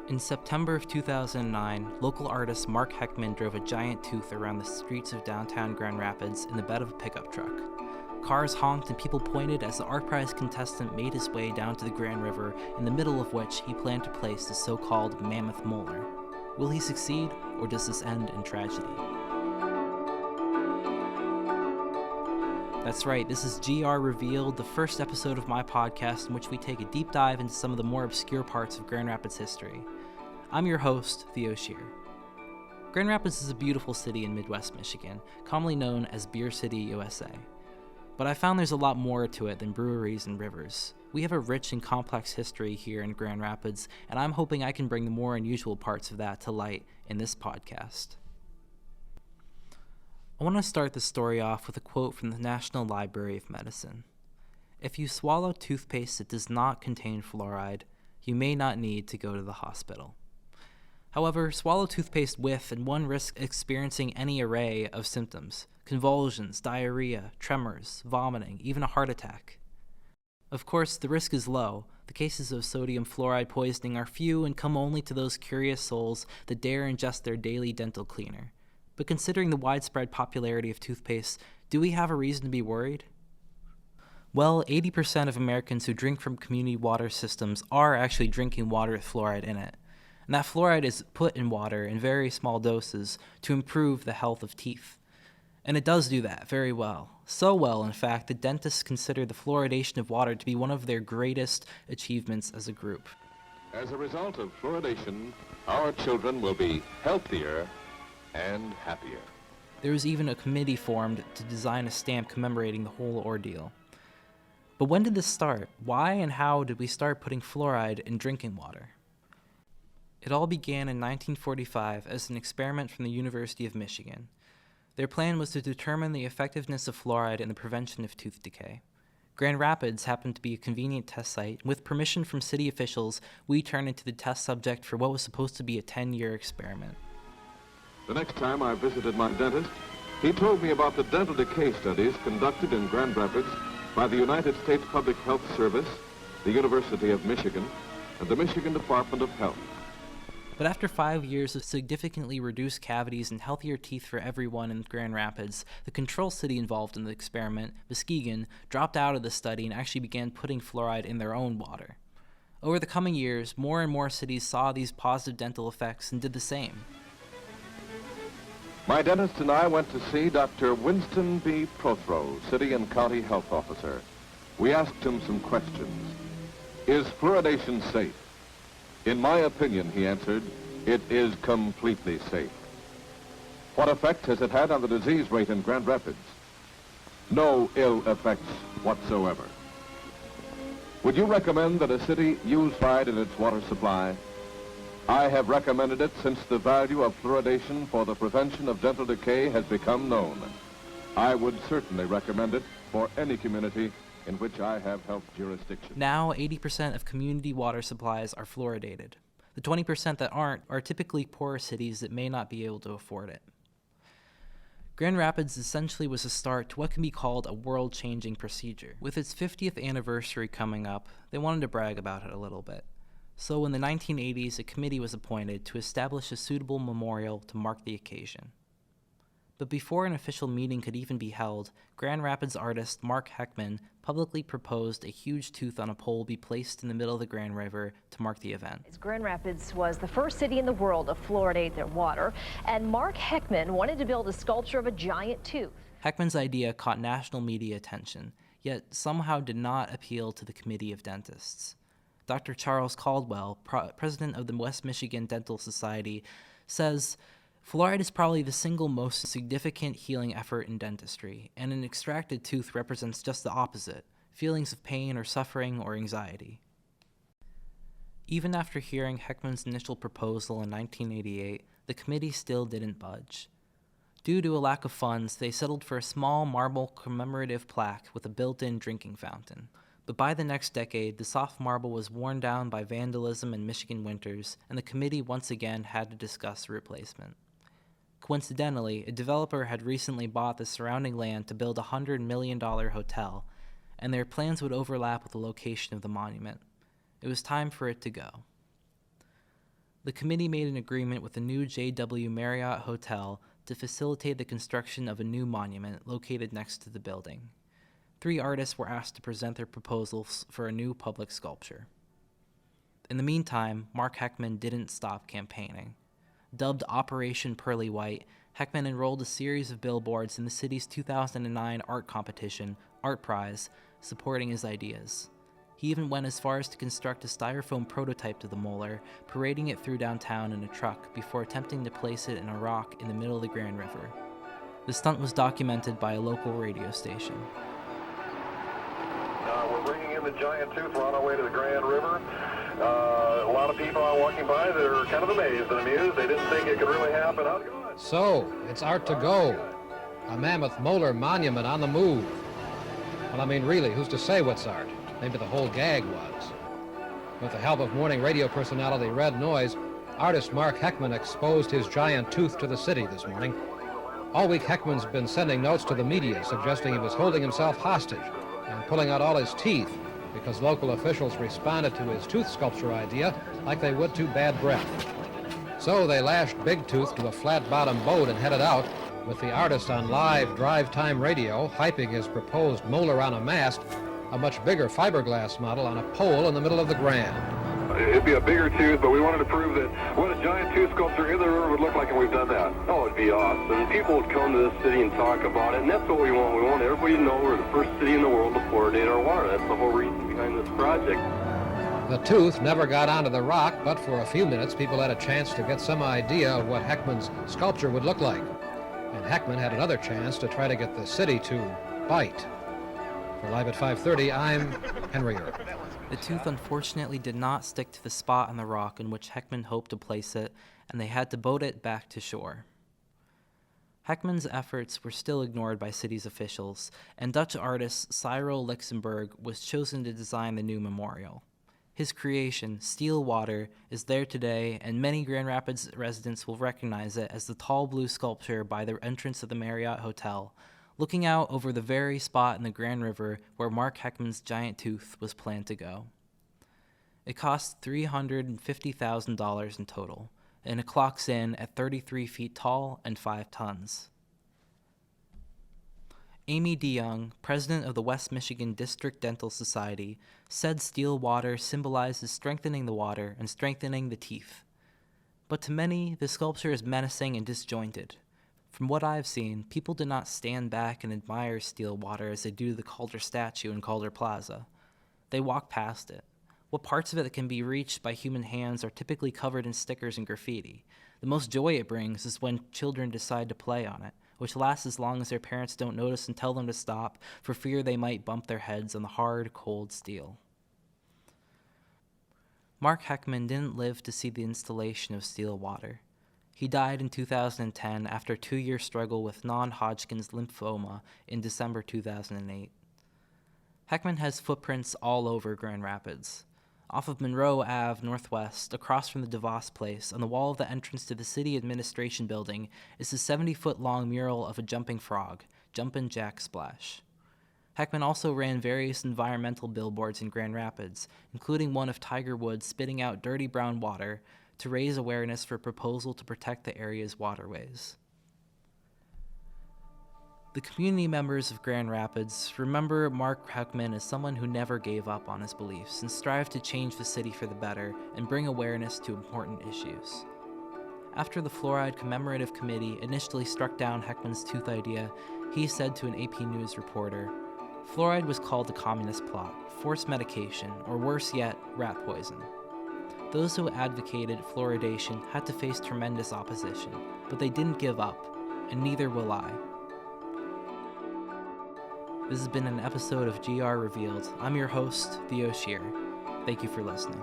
In September of 2009, local artist Mark Heckman drove a giant tooth around the streets of downtown Grand Rapids in the bed of a pickup truck. Cars honked and people pointed as the art prize contestant made his way down to the Grand River, in the middle of which he planned to place the so-called mammoth molar. Will he succeed, or does this end in tragedy? That's right, this is GR Revealed, the first episode of my podcast in which we take a deep dive into some of the more obscure parts of Grand Rapids history. I'm your host, Theo Shear. Grand Rapids is a beautiful city in Midwest Michigan, commonly known as Beer City, USA. But I found there's a lot more to it than breweries and rivers. We have a rich and complex history here in Grand Rapids, and I'm hoping I can bring the more unusual parts of that to light in this podcast. I want to start the story off with a quote from the National Library of Medicine. If you swallow toothpaste that does not contain fluoride, you may not need to go to the hospital. However, swallow toothpaste with and one risks experiencing any array of symptoms: convulsions, diarrhea, tremors, vomiting, even a heart attack. Of course, the risk is low. The cases of sodium fluoride poisoning are few and come only to those curious souls that dare ingest their daily dental cleaner. But considering the widespread popularity of toothpaste, do we have a reason to be worried? Well, 80% of Americans who drink from community water systems are actually drinking water with fluoride in it. And that fluoride is put in water in very small doses to improve the health of teeth. And it does do that very well. So well, in fact, that dentists consider the fluoridation of water to be one of their greatest achievements as a group. As a result of fluoridation, our children will be healthier and happier. There was even a committee formed to design a stamp commemorating the whole ordeal. But when did this start? Why and how did we start putting fluoride in drinking water? It all began in 1945 as an experiment from the University of Michigan. Their plan was to determine the effectiveness of fluoride in the prevention of tooth decay. Grand Rapids happened to be a convenient test site, and with permission from city officials, we turned into the test subject for what was supposed to be a 10-year experiment. The next time I visited my dentist, he told me about the dental decay studies conducted in Grand Rapids by the United States Public Health Service, the University of Michigan, and the Michigan Department of Health. But after 5 years of significantly reduced cavities and healthier teeth for everyone in Grand Rapids, the control city involved in the experiment, Muskegon, dropped out of the study and actually began putting fluoride in their own water. Over the coming years, more and more cities saw these positive dental effects and did the same. My dentist and I went to see Dr. Winston B. Prothrow, City and County Health Officer. We asked him some questions. Is fluoridation safe? In my opinion, he answered, it is completely safe. What effect has it had on the disease rate in Grand Rapids? No ill effects whatsoever. Would you recommend that a city use fluoride in its water supply? I have recommended it since the value of fluoridation for the prevention of dental decay has become known. I would certainly recommend it for any community in which I have health jurisdiction. Now, 80% of community water supplies are fluoridated. The 20% that aren't are typically poorer cities that may not be able to afford it. Grand Rapids essentially was a start to what can be called a world-changing procedure. With its 50th anniversary coming up, they wanted to brag about it a little bit. So in the 1980s, a committee was appointed to establish a suitable memorial to mark the occasion. But before an official meeting could even be held, Grand Rapids artist Mark Heckman publicly proposed a huge tooth on a pole be placed in the middle of the Grand River to mark the event. Grand Rapids was the first city in the world to fluoridate their water, and Mark Heckman wanted to build a sculpture of a giant tooth. Heckman's idea caught national media attention, yet somehow did not appeal to the Committee of Dentists. Dr. Charles Caldwell, president of the West Michigan Dental Society, says, fluoride is probably the single most significant healing effort in dentistry, and an extracted tooth represents just the opposite, feelings of pain or suffering or anxiety. Even after hearing Heckman's initial proposal in 1988, the committee still didn't budge. Due to a lack of funds, they settled for a small marble commemorative plaque with a built-in drinking fountain. But by the next decade, the soft marble was worn down by vandalism and Michigan winters, and the committee once again had to discuss a replacement. Coincidentally, a developer had recently bought the surrounding land to build a $100 million hotel, and their plans would overlap with the location of the monument. It was time for it to go. The committee made an agreement with the new JW Marriott Hotel to facilitate the construction of a new monument located next to the building. 3 artists were asked to present their proposals for a new public sculpture. In the meantime, Mark Heckman didn't stop campaigning. Dubbed Operation Pearly White, Heckman enrolled a series of billboards in the city's 2009 art competition, Art Prize, supporting his ideas. He even went as far as to construct a styrofoam prototype to the molar, parading it through downtown in a truck before attempting to place it in a rock in the middle of the Grand River. The stunt was documented by a local radio station. We're bringing in the giant tooth. We're on our way to the Grand River. A lot of people are walking by that are kind of amazed and amused. They didn't think it could really happen. How's it going? So, it's art to go. A mammoth molar monument on the move. Well, I mean, really, who's to say what's art? Maybe the whole gag was. With the help of morning radio personality Red Noise, artist Mark Heckman exposed his giant tooth to the city this morning. All week, Heckman's been sending notes to the media suggesting he was holding himself hostage and pulling out all his teeth because local officials responded to his tooth sculpture idea like they would to bad breath. So they lashed Big Tooth to a flat-bottom boat and headed out, with the artist on live drive-time radio hyping his proposed molar on a mast, a much bigger fiberglass model on a pole in the middle of the Grand. It'd be a bigger tooth, but we wanted to prove that what a giant tooth sculpture in the river would look like, and we've done that. Oh, it'd be awesome. People would come to this city and talk about it, and that's what we want. We want everybody to know we're the first city in the world to fluoridate our water. That's the whole reason behind this project. The tooth never got onto the rock, but for a few minutes people had a chance to get some idea of what Heckman's sculpture would look like. And Heckman had another chance to try to get the city to bite. For Live at 5:30, I'm Henry Earp. The tooth unfortunately did not stick to the spot on the rock in which Heckman hoped to place it, and they had to boat it back to shore. Heckman's efforts were still ignored by city's officials, and Dutch artist Cyril Luxemburg was chosen to design the new memorial. His creation, Steel Water, is there today, and many Grand Rapids residents will recognize it as the tall blue sculpture by the entrance of the Marriott Hotel, looking out over the very spot in the Grand River where Mark Heckman's giant tooth was planned to go. It cost $350,000 in total, and it clocks in at 33 feet tall and 5 tons. Amy DeYoung, president of the West Michigan District Dental Society, said Steel Water symbolizes strengthening the water and strengthening the teeth. But to many, the sculpture is menacing and disjointed. From what I've seen, people do not stand back and admire Steel Water as they do the Calder statue in Calder Plaza. They walk past it. What parts of it that can be reached by human hands are typically covered in stickers and graffiti. The most joy it brings is when children decide to play on it, which lasts as long as their parents don't notice and tell them to stop for fear they might bump their heads on the hard, cold steel. Mark Heckman didn't live to see the installation of Steel Water. He died in 2010 after a 2-year struggle with non-Hodgkin's lymphoma in December 2008. Heckman has footprints all over Grand Rapids. Off of Monroe Ave Northwest, across from the DeVos Place, on the wall of the entrance to the City Administration Building is a 70-foot-long mural of a jumping frog, Jumpin' Jack Splash. Heckman also ran various environmental billboards in Grand Rapids, including one of Tiger Woods spitting out dirty brown water, to raise awareness for a proposal to protect the area's waterways. The community members of Grand Rapids remember Mark Heckman as someone who never gave up on his beliefs and strived to change the city for the better and bring awareness to important issues. After the Fluoride Commemorative Committee initially struck down Heckman's tooth idea, he said to an AP News reporter, "Fluoride was called a communist plot, forced medication, or worse yet, rat poison. Those who advocated fluoridation had to face tremendous opposition, but they didn't give up, and neither will I." This has been an episode of GR Revealed. I'm your host, Theo Shear. Thank you for listening.